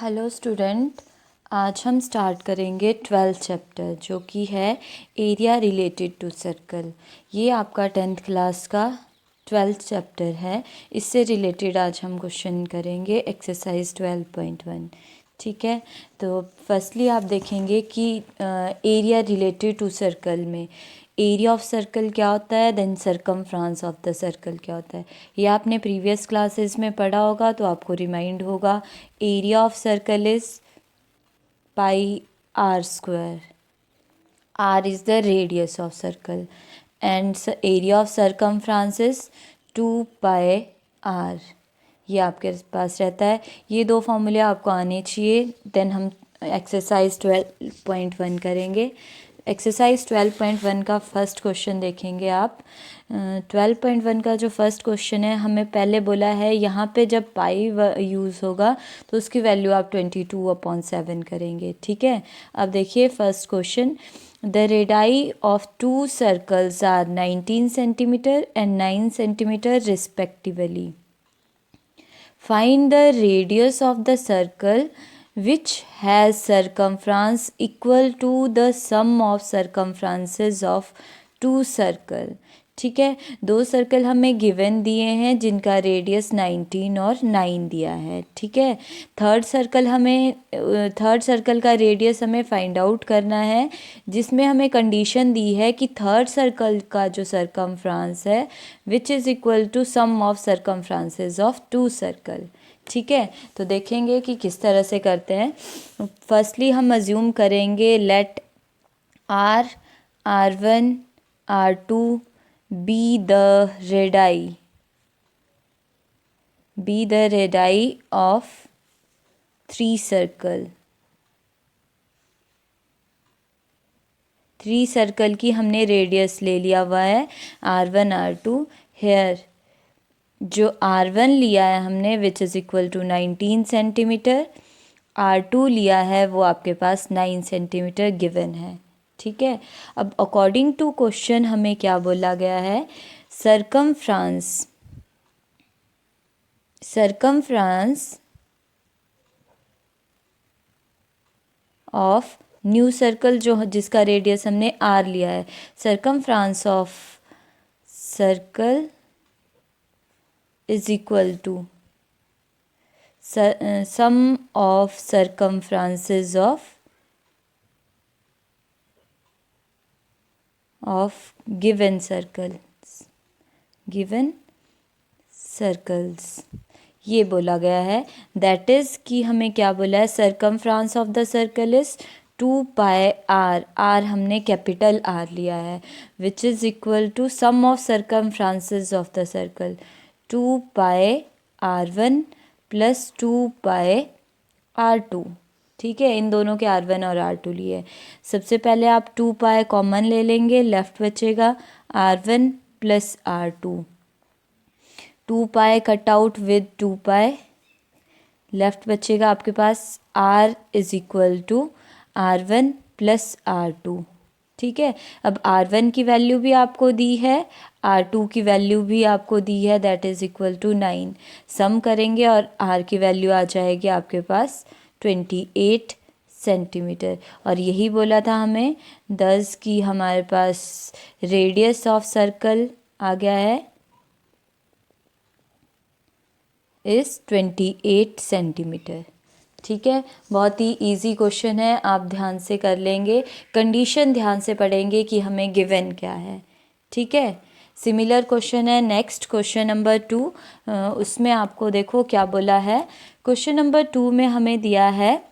Hello student, आज हम start करेंगे 12th चैप्टर जो कि है एरिया रिलेटेड टू सर्कल। ये आपका 10th क्लास का 12th चैप्टर है। इससे रिलेटेड आज हम क्वेश्चन करेंगे एक्सरसाइज 12.1। ठीक है, तो फर्स्टली आप देखेंगे कि एरिया रिलेटेड टू सर्कल में एरिया ऑफ सर्कल क्या होता है, then circumference of the circle क्या होता है। ये आपने प्रीवियस क्लासेस में पढ़ा होगा तो आपको रिमाइंड होगा। Area of circle is pi are square. R is the radius of circle and area of circumference is 2 pi r। ये आपके पास रहता है। ये दो फॉर्मूले आपको आने चाहिए। देन हम एक्सरसाइज 12.1 करेंगे। एक्सरसाइज 12.1 का फर्स्ट क्वेश्चन देखेंगे आप। 12.1 का जो फर्स्ट क्वेश्चन है, हमें पहले बोला है यहाँ पे जब पाई यूज़ होगा तो उसकी वैल्यू आप 22/7 करेंगे। ठीक है, अब देखिए first question. The radii of two circles are 19 centimeter and 9 centimeter respectively. Find the radius of the circle which has circumference equal to the sum of circumferences of two circle। ठीक है, दो circle हमें given दिए हैं जिनका radius 19 और 9 दिया है। ठीक है, थर्ड सर्कल का रेडियस हमें फाइंड आउट करना है, जिसमें हमें कंडीशन दी है कि थर्ड सर्कल का जो सरकमफ्रेंस है which is equal to sum of circumferences of two circle. ठीक है, तो देखेंगे कि किस तरह से करते हैं। फर्स्टली हम अज्यूम करेंगे let R1 R2 be the radii of three circle। Three circle की हमने रेडियस ले लिया हुआ है R1 R2। हेयर जो R1 लिया है हमने which is equal to 19 centimetre, R2 लिया है वो आपके पास 9 सेंटीमीटर गिवन है। ठीक है, अब अकॉर्डिंग टू क्वेश्चन हमें क्या बोला गया है, सरकमफ्रेंस ऑफ न्यू सर्कल जो जिसका रेडियस हमने R लिया है, circumference of circle is equal to sum of circumferences of given circles ये बोला गया है। दैट इज़ कि हमें क्या बोला है, circumference of the circle is 2 pi r। r हमने कैपिटल R लिया है which is equal to sum of circumferences of the circle 2 pi r1 plus 2 pi r2। ठीक है, इन दोनों के R1 और R2 लिए। सबसे पहले आप 2 पाई कॉमन ले लेंगे, लेफ्ट बचेगा R1 plus R2। 2 pi cut out with 2 pi, left बचेगा आपके पास R is equal to R1 plus R2। ठीक है, अब R1 की वैल्यू भी आपको दी है, R2 की वैल्यू भी आपको दी है, दैट इज़ इक्वल टू 9। सम करेंगे और R की वैल्यू आ जाएगी आपके पास 28 सेंटीमीटर। और यही बोला था हमें 10 की हमारे पास रेडियस ऑफ सर्कल आ गया है इस 28 सेंटीमीटर। ठीक है, बहुत ही इजी क्वेश्चन है, आप ध्यान से कर लेंगे। कंडीशन ध्यान से पढ़ेंगे कि हमें गिवन क्या है। ठीक है, सिमिलर क्वेश्चन है नेक्स्ट क्वेश्चन नंबर 2। उसमें आपको देखो क्या बोला है। क्वेश्चन नंबर 2 में हमें दिया है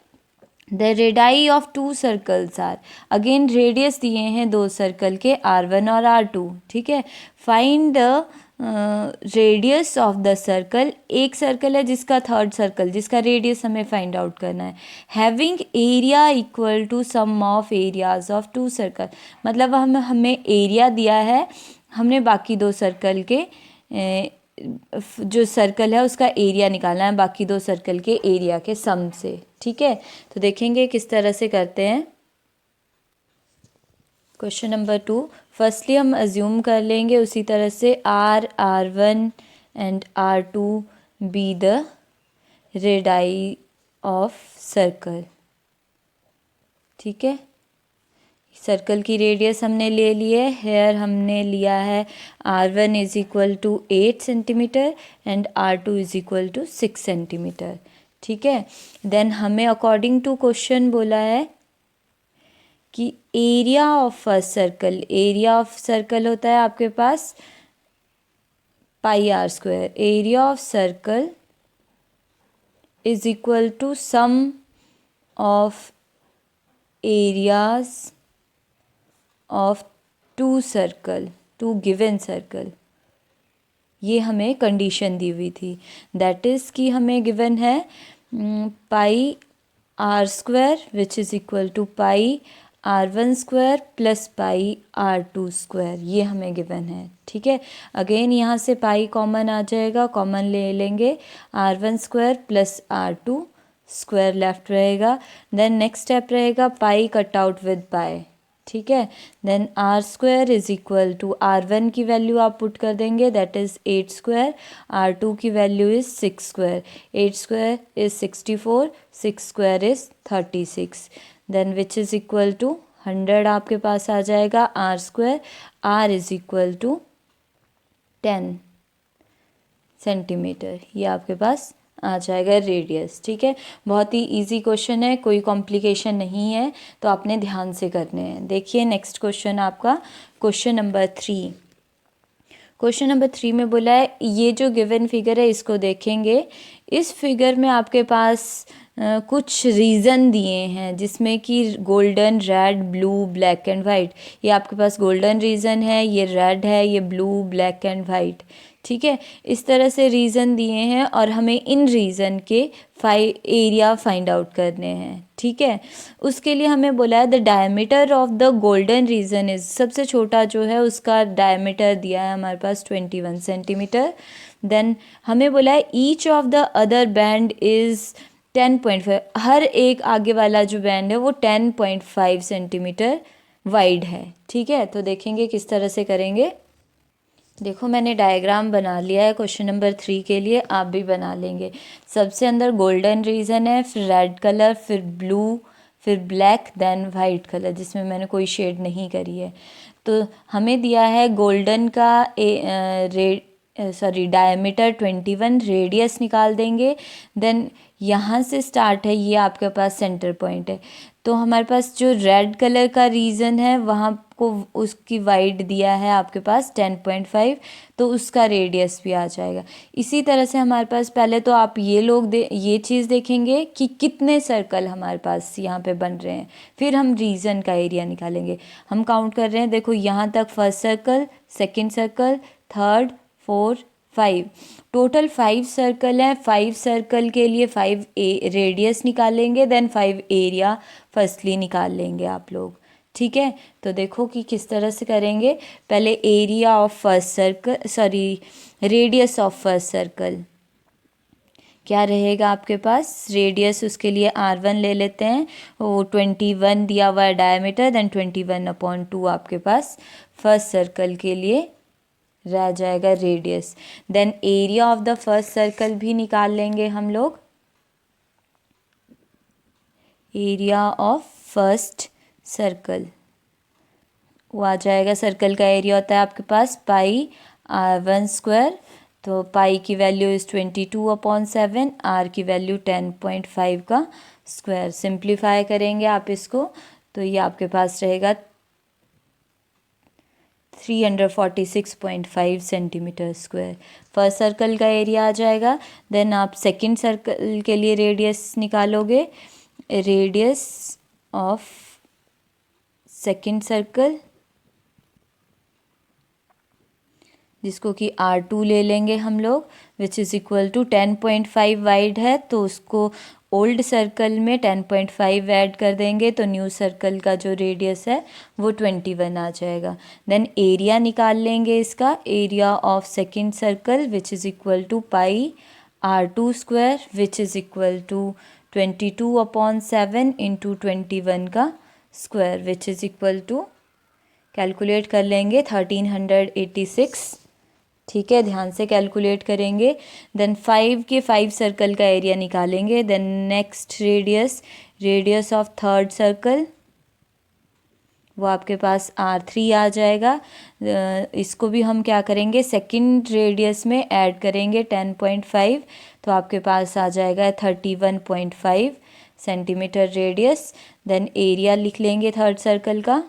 the radii of two circles are. Again radius दिए हैं दो सर्कल के R1 और R2। ठीक है, find the radius of the circle. एक सर्कल है जिसका थर्ड सर्कल जिसका रेडियस हमें फाइंड आउट करना है। Having area equal to sum of areas of two circle, मतलब हमें एरिया दिया है, हमने बाकी दो सर्कल के जो सर्कल है उसका एरिया निकालना है बाकी दो सर्कल के एरिया के सम से। ठीक है, तो देखेंगे किस तरह से करते हैं। क्वेश्चन नंबर 2, फर्स्टली हम अज्यूम कर लेंगे उसी तरह से R1 and R2 be the radii of circle. ठीक है, सर्कल की रेडियस हमने ले ली है। हेयर हमने लिया है R1 is equal to 8 centimetre and R2 is equal to 6 centimetre. ठीक है, देन हमें अकॉर्डिंग टू क्वेश्चन बोला है कि area of first circle, area of circle होता है आपके पास pi are square. Area of circle is equal to sum of areas of two circle, two given circle. ये हमें कंडीशन दी हुई थी, दैट इज़ कि हमें गिवन है pi are square which is equal to pi R1 square plus pi R2 square, ये हमें given है। ठीक है, अगेन यहाँ से पाई कॉमन आ जाएगा, कॉमन ले लेंगे, R1 square plus R2 square left रहेगा। देन नेक्स्ट स्टेप रहेगा pi cut out with pi. ठीक है, then R square is equal to R1 की वैल्यू आप पुट कर देंगे, दैट इज़ 8 स्क्वायर, R2 की value is 6 square, 8 square is 64, 6 square is 36, then which is equal to 100 आपके पास आ जाएगा। R square, R is equal to 10 centimetre, ये आपके पास आ जाएगा रेडियस। ठीक है, बहुत ही इजी क्वेश्चन है, कोई कॉम्प्लिकेशन नहीं है, तो आपने ध्यान से करने हैं। देखिए नेक्स्ट क्वेश्चन आपका क्वेश्चन नंबर 3। क्वेश्चन नंबर 3 में बोला है ये जो गिवन फिगर है इसको देखेंगे। इस फिगर में आपके पास कुछ रीज़न दिए हैं जिसमें कि golden, red, blue, black and white. ये आपके पास गोल्डन रीज़न है, ये रेड है, ये ब्लू, ब्लैक एंड वाइट। ठीक है, इस तरह से रीज़न दिए हैं और हमें इन रीज़न के एरिया फाइंड आउट करने हैं। ठीक है, उसके लिए हमें बोला है the diameter of the golden reason is, सबसे छोटा जो है उसका डायमीटर दिया है हमारे पास 21 सेंटीमीटर। देन हमें बोला है each of the other band is 10.5, हर एक आगे वाला जो बैंड है वो 10.5 सेंटीमीटर वाइड है। ठीक है, तो देखेंगे किस तरह से करेंगे। देखो मैंने डायग्राम बना लिया है क्वेश्चन नंबर 3 के लिए, आप भी बना लेंगे। सबसे अंदर गोल्डन रीजन है, फिर रेड कलर, फिर ब्लू, फिर ब्लैक, देन वाइट कलर जिसमें मैंने कोई शेड नहीं करी है। तो हमें दिया है गोल्डन का डायमीटर 21, रेडियस निकाल देंगे। देन यहाँ से स्टार्ट है, ये आपके पास सेंटर पॉइंट है। तो हमारे पास जो रेड कलर का रीजन है वहाँ को उसकी वाइड दिया है आपके पास 10.5, तो उसका रेडियस भी आ जाएगा। इसी तरह से हमारे पास पहले तो आप ये चीज़ देखेंगे कि कितने सर्कल हमारे पास यहाँ पे बन रहे हैं, फिर हम रीजन का एरिया निकालेंगे। हम काउंट कर रहे हैं, देखो यहाँ तक first circle, second circle, third, 4, 5, total 5 circle हैं। 5 सर्कल के लिए 5 रेडियस निकालेंगे, देन 5 एरिया फर्स्टली निकाल लेंगे आप लोग। ठीक है, तो देखो कि किस तरह से करेंगे। पहले area of first circle, radius of first circle क्या रहेगा आपके पास, रेडियस उसके लिए R1 ले लेते हैं, वो 21 दिया हुआ है डायमीटर, देन 21/2 आपके पास फर्स्ट सर्कल के लिए रह जाएगा radius. Then area of the first circle भी निकाल लेंगे हम लोग। एरिया ऑफ फर्स्ट सर्कल वो आ जाएगा, सर्कल का एरिया होता है आपके पास पाई R1 स्क्वायर, तो पाई की वैल्यू इज़ 22/7, आर की वैल्यू 10.5 का स्क्वायर। सिंप्लीफाई करेंगे आप इसको तो ये आपके पास रहेगा 346.5 सेंटीमीटर स्क्वायर। फर्स्ट सर्कल का एरिया आ जाएगा। देन आप सेकंड सर्कल के लिए रेडियस निकालोगे, रेडियस ऑफ सेकंड सर्कल जिसको कि R2 ले लेंगे हम लोग, which is equal to 10.5 wide है तो उसको ओल्ड सर्कल में 10.5 ऐड कर देंगे तो न्यू सर्कल का जो रेडियस है वो 21 आ जाएगा। देन एरिया निकाल लेंगे इसका, area of second circle which is equal to pi R2 square which is equal to 22/7 into 21 का square which is equal to, calculate कर लेंगे 1386 ठीक है, ध्यान से कैलकुलेट करेंगे। देन 5 के 5 सर्कल का एरिया निकालेंगे। Then next radius of third circle, वो आपके पास R3 आ जाएगा। इसको भी हम क्या करेंगे, सेकंड रेडियस में ऐड करेंगे 10.5, तो आपके पास आ जाएगा 31.5 सेंटीमीटर रेडियस। देन एरिया लिख लेंगे थर्ड सर्कल का।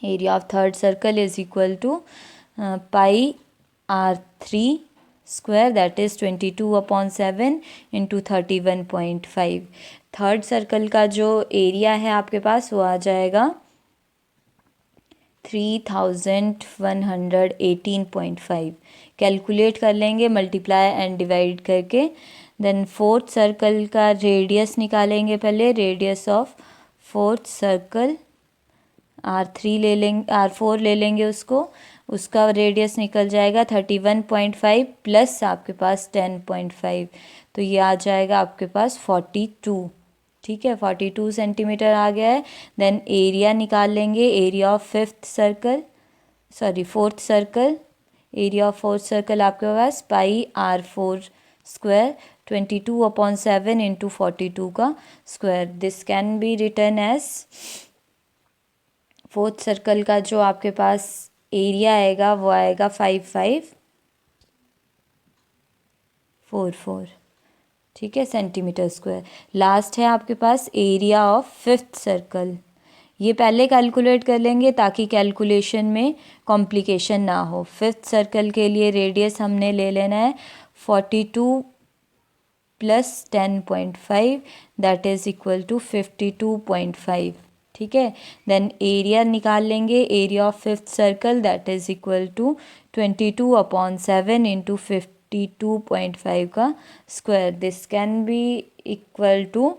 Area of third circle is equal to pi R3 square, that is 22/7 into 31.5। Third circle का जो एरिया है आपके पास वो आ जाएगा 3118.5। कैलकुलेट कर लेंगे मल्टीप्लाई एंड डिवाइड करके। देन फोर्थ सर्कल का रेडियस निकालेंगे पहले। Radius of fourth circle R3 ले लेंगे, R4 ले लेंगे उसका रेडियस निकल जाएगा 31.5 प्लस आपके पास 10.5, तो ये आ जाएगा आपके पास 42। ठीक है, 42 सेंटीमीटर आ गया है। देन एरिया निकाल लेंगे। Area of fourth circle, area of fourth circle आपके पास पाई R4 स्क्वायर 22/7 इंटू 42 का square. This can be written as, fourth circle का जो आपके पास एरिया आएगा वो आएगा 5544, ठीक है, सेंटीमीटर स्क्वायर। लास्ट है आपके पास एरिया ऑफ फिफ्थ सर्कल। ये पहले कैलकुलेट कर लेंगे ताकि कैलकुलेशन में कॉम्प्लिकेशन ना हो। फिफ्थ सर्कल के लिए रेडियस हमने ले लेना है 42 plus 10.5, that is equal to 52.5। ठीक है, देन एरिया निकाल लेंगे। Area of fifth circle that is equal to 22/7 into 52.5 का square. This can be equal to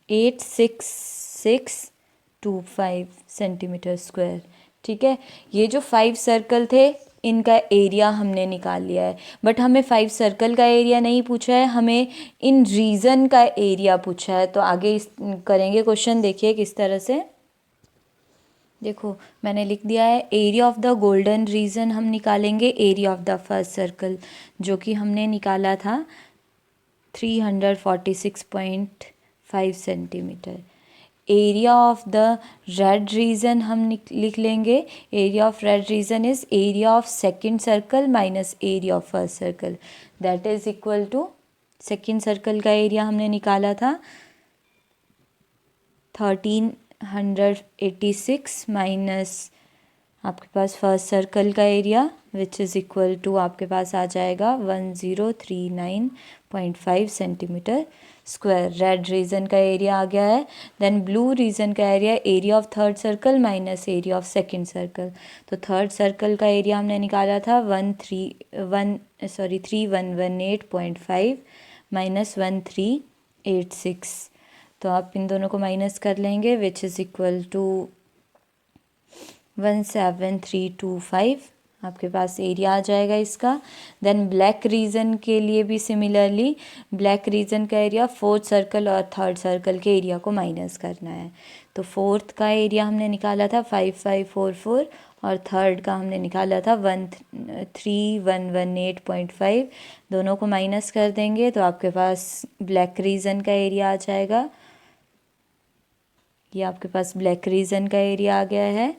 86625 centimetre square. ठीक है, ये जो 5 सर्कल थे इनका एरिया हमने निकाल लिया है, बट हमें 5 सर्कल का एरिया नहीं पूछा है, हमें इन रीजन का एरिया पूछा है। तो आगे करेंगे क्वेश्चन, देखिए किस तरह से। देखो मैंने लिख दिया है area of the golden region हम निकालेंगे area of the first circle, जो कि हमने निकाला था 346.5 centimetre. Area of the red region हम लिख लेंगे। Area of red region is area of second circle minus area of first circle, that is equal to, second circle का area हमने निकाला था 1386 माइनस आपके पास फर्स्ट सर्कल का area which is equal to आपके पास आ जाएगा 1039.5 सेंटीमीटर स्क्वायर। रेड रीजन का एरिया आ गया है। देन ब्लू रीजन का area of third circle minus area of second circle. तो थर्ड सर्कल का एरिया हमने निकाला था 3118.5 माइनस 1386, तो आप इन दोनों को माइनस कर लेंगे विच इज़ इक्वल टू 17325, आपके पास एरिया आ जाएगा इसका। देन ब्लैक रीजन के लिए भी सिमिलरली, ब्लैक रीजन का एरिया फोर्थ सर्कल और थर्ड सर्कल के एरिया को माइनस करना है। तो फोर्थ का एरिया हमने निकाला था 5544 और थर्ड का हमने निकाला था 13118.5, दोनों को माइनस कर देंगे तो आपके पास ब्लैक रीजन का एरिया आ जाएगा। ये आपके पास ब्लैक रीजन का एरिया आ गया है।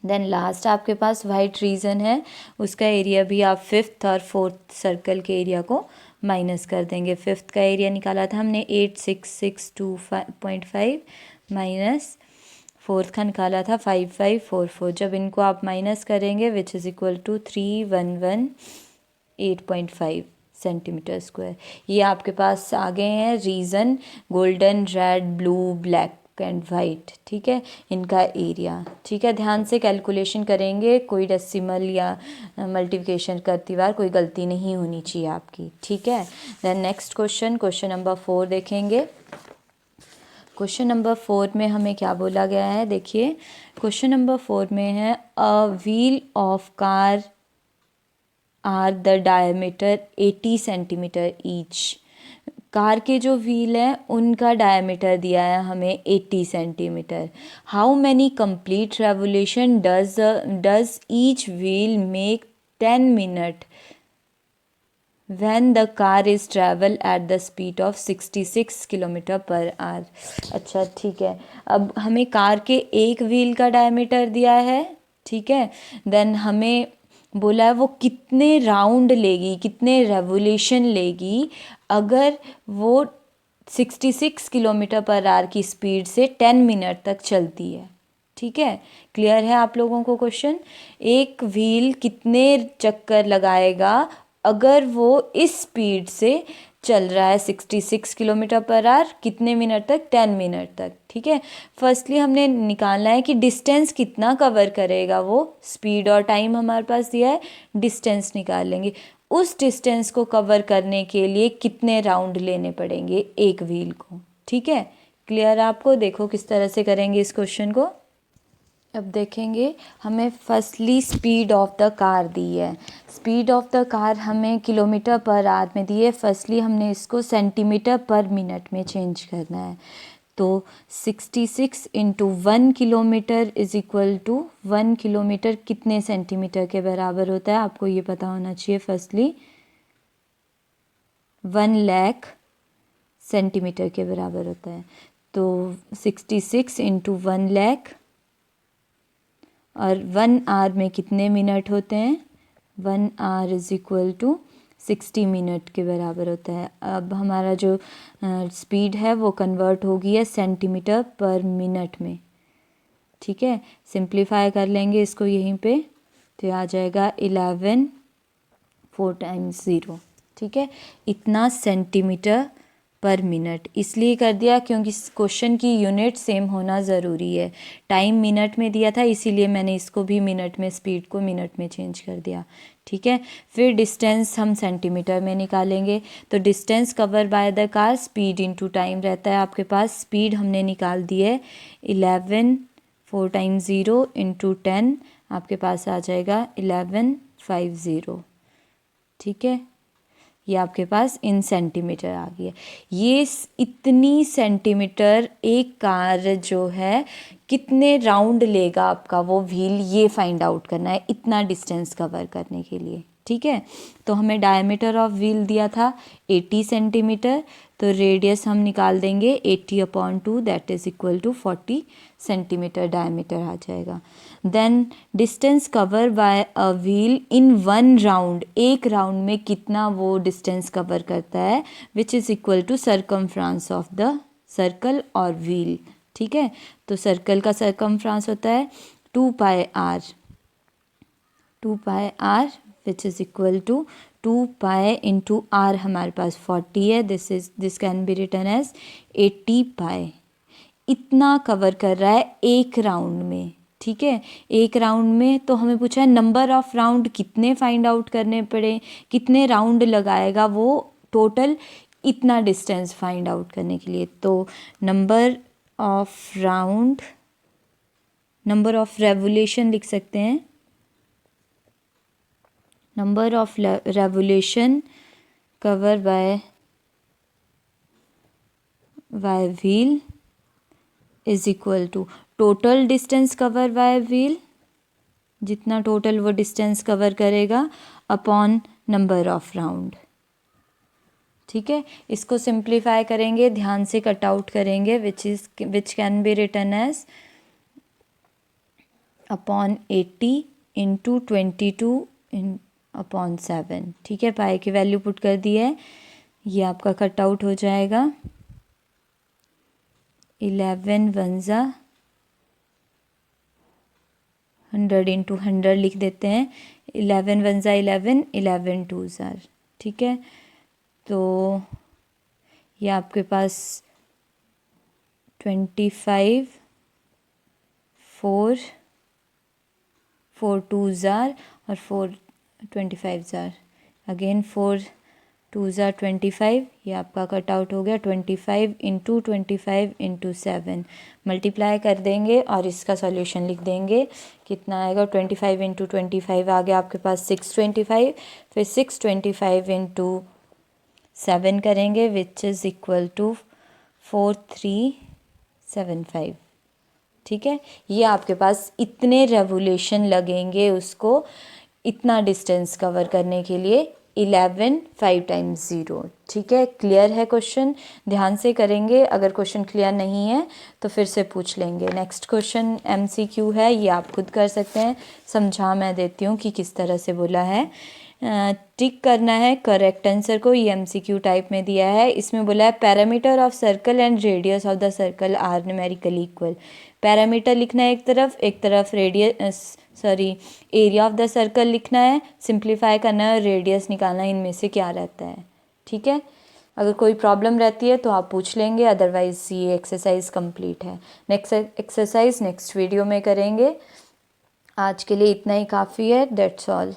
देन लास्ट आपके पास वाइट रीजन है, उसका एरिया भी आप फिफ्थ और फोर्थ सर्कल के एरिया को माइनस कर देंगे। फिफ्थ का एरिया निकाला था हमने 8662.5 माइनस फोर्थ का निकाला था 5544। जब इनको आप माइनस करेंगे which is equal to 3118.5 centimetre square. ये आपके पास आ गए हैं region golden, red, blue, black and white. ठीक है, इनका एरिया। ठीक है, ध्यान से कैलकुलेशन करेंगे, कोई डेसिमल या मल्टीप्लिकेशन करती बार कोई गलती नहीं होनी चाहिए आपकी। ठीक है, देन नेक्स्ट क्वेश्चन नंबर 4 देखेंगे। क्वेश्चन नंबर 4 में हमें क्या बोला गया है, देखिए क्वेश्चन नंबर 4 में है a wheel of car are the diameter 80 centimetre each. Car के जो व्हील हैं उनका डायमीटर दिया है हमें 80 centimetre. How many complete revolution does each wheel make 10 minutes when the car is travel at the speed of 66 kilometre per our. अच्छा ठीक है, अब हमें कार के एक व्हील का डायमीटर दिया है, ठीक है। देन हमें बोला है वो कितने राउंड लेगी, कितने रेवोल्यूशन लेगी अगर वो 66 किलोमीटर पर आवर की स्पीड से 10 मिनट तक चलती है, ठीक है। क्लियर है आप लोगों को क्वेश्चन? एक व्हील कितने चक्कर लगाएगा अगर वो इस स्पीड से चल रहा है 66 किलोमीटर पर आवर, कितने मिनट तक? 10 मिनट तक, ठीक है। फर्स्टली हमने निकालना है कि डिस्टेंस कितना कवर करेगा वो, स्पीड और टाइम हमारे पास दिया है, डिस्टेंस निकाल लेंगे। उस डिस्टेंस को कवर करने के लिए कितने राउंड लेने पड़ेंगे एक व्हील को, ठीक है। क्लियर आपको? देखो किस तरह से करेंगे इस क्वेश्चन को। अब देखेंगे, हमें firstly speed of the car दी है। स्पीड ऑफ द कार हमें किलोमीटर पर आवर में दी है। फर्स्टली हमने इसको सेंटीमीटर पर मिनट में चेंज करना है। तो 66 into 1 kilometre is equal to 1 kilometre कितने सेंटीमीटर के बराबर होता है, आपको ये पता होना चाहिए। फर्स्टली 1 लाख सेंटीमीटर के बराबर होता है। तो 66 इंटू 1 लाख, और 1 आवर में कितने मिनट होते हैं? 1 hour is equal to 60 minute के बराबर होता है। अब हमारा जो स्पीड है वो कन्वर्ट हो गई है सेंटीमीटर पर मिनट में, ठीक है। सिंप्लीफाई कर लेंगे इसको यहीं पे, तो आ जाएगा 11 4 टाइम्स 0, ठीक है। इतना सेंटीमीटर पर मिनट इसलिए कर दिया क्योंकि क्वेश्चन की यूनिट सेम होना ज़रूरी है। टाइम मिनट में दिया था इसीलिए मैंने इसको भी मिनट में, स्पीड को मिनट में चेंज कर दिया, ठीक है। फिर डिस्टेंस हम सेंटीमीटर में निकालेंगे। तो distance cover by the car, speed into time रहता है आपके पास। स्पीड हमने निकाल दी है 11 4 टाइम्स 0 इंटू 10, आपके पास आ जाएगा 1150, ठीक है। ये आपके पास इन सेंटीमीटर आ गई है। ये इतनी सेंटीमीटर एक कार जो है कितने राउंड लेगा आपका वो व्हील, ये फाइंड आउट करना है इतना डिस्टेंस कवर करने के लिए, ठीक है। तो हमें डायमीटर ऑफ व्हील दिया था 80 सेंटीमीटर, तो रेडियस हम निकाल देंगे 80/2 that is equal to 40 centimetre diameter आ जाएगा। Then distance cover by a wheel in 1 round, एक राउंड में कितना वो डिस्टेंस कवर करता है, which is equal to circumference of the circle और व्हील, ठीक है। तो सर्कल का सरकमफ्रांस होता है 2 pi r, 2 pi r which is equal to 2 pi into r हमारे पास 40 है, this can be written as 80 पाई। इतना कवर कर रहा है एक राउंड में, ठीक है। एक राउंड में तो हमें पूछा है नंबर ऑफ राउंड कितने फाइंड आउट करने पड़े, कितने राउंड लगाएगा वो टोटल इतना डिस्टेंस फाइंड आउट करने के लिए। तो number of round, number of revolution लिख सकते हैं, number of revolution cover by wheel is equal to total distance cover by wheel, जितना टोटल वो डिस्टेंस कवर करेगा, अपॉन नंबर ऑफ राउंड, ठीक है। इसको सिंप्लीफाई करेंगे, ध्यान से कट आउट करेंगे, which can be written as upon 80 into 22 upon 7, ठीक है। पाई की वैल्यू पुट कर दी है, ये आपका कट आउट हो जाएगा 11 1 100 इंटू 100 लिख देते हैं, 11 1 11 11 2 ठीक है। तो ये आपके पास 25 4 4 2 और 4 25 अगेन 4 2 25, ये आपका कट आउट हो गया 25 इंटू 25 इंटू 7 मल्टीप्लाई कर देंगे और इसका सॉल्यूशन लिख देंगे, कितना आएगा 25 इंटू 25 आ गया आपके पास 625, फिर 625 इंटू 7 करेंगे विच इज़ इक्वल टू 4375, ठीक है। ये आपके पास इतने रेवोल्यूशन लगेंगे उसको इतना डिस्टेंस कवर करने के लिए 11 5 टाइम्स 0। ठीक है, क्लियर है क्वेश्चन? ध्यान से करेंगे, अगर क्वेश्चन क्लियर नहीं है तो फिर से पूछ लेंगे। नेक्स्ट क्वेश्चन MCQ है, ये आप खुद कर सकते हैं, समझा मैं देती हूँ कि किस तरह से बोला है। टिक करना है करेक्ट आंसर को, ये MCQ टाइप में दिया है। इसमें बोला है parameter of circle and radius of the circle are numerically equal. Parameter लिखना है एक तरफ radius area of the circle लिखना है, सिंप्लीफाई करना है, रेडियस निकालना है, इनमें से क्या रहता है। ठीक है, अगर कोई प्रॉब्लम रहती है तो आप पूछ लेंगे, अदरवाइज ये एक्सरसाइज कंप्लीट है। नेक्स्ट एक्सरसाइज नेक्स्ट वीडियो में करेंगे। आज के लिए इतना ही काफ़ी है। That's all.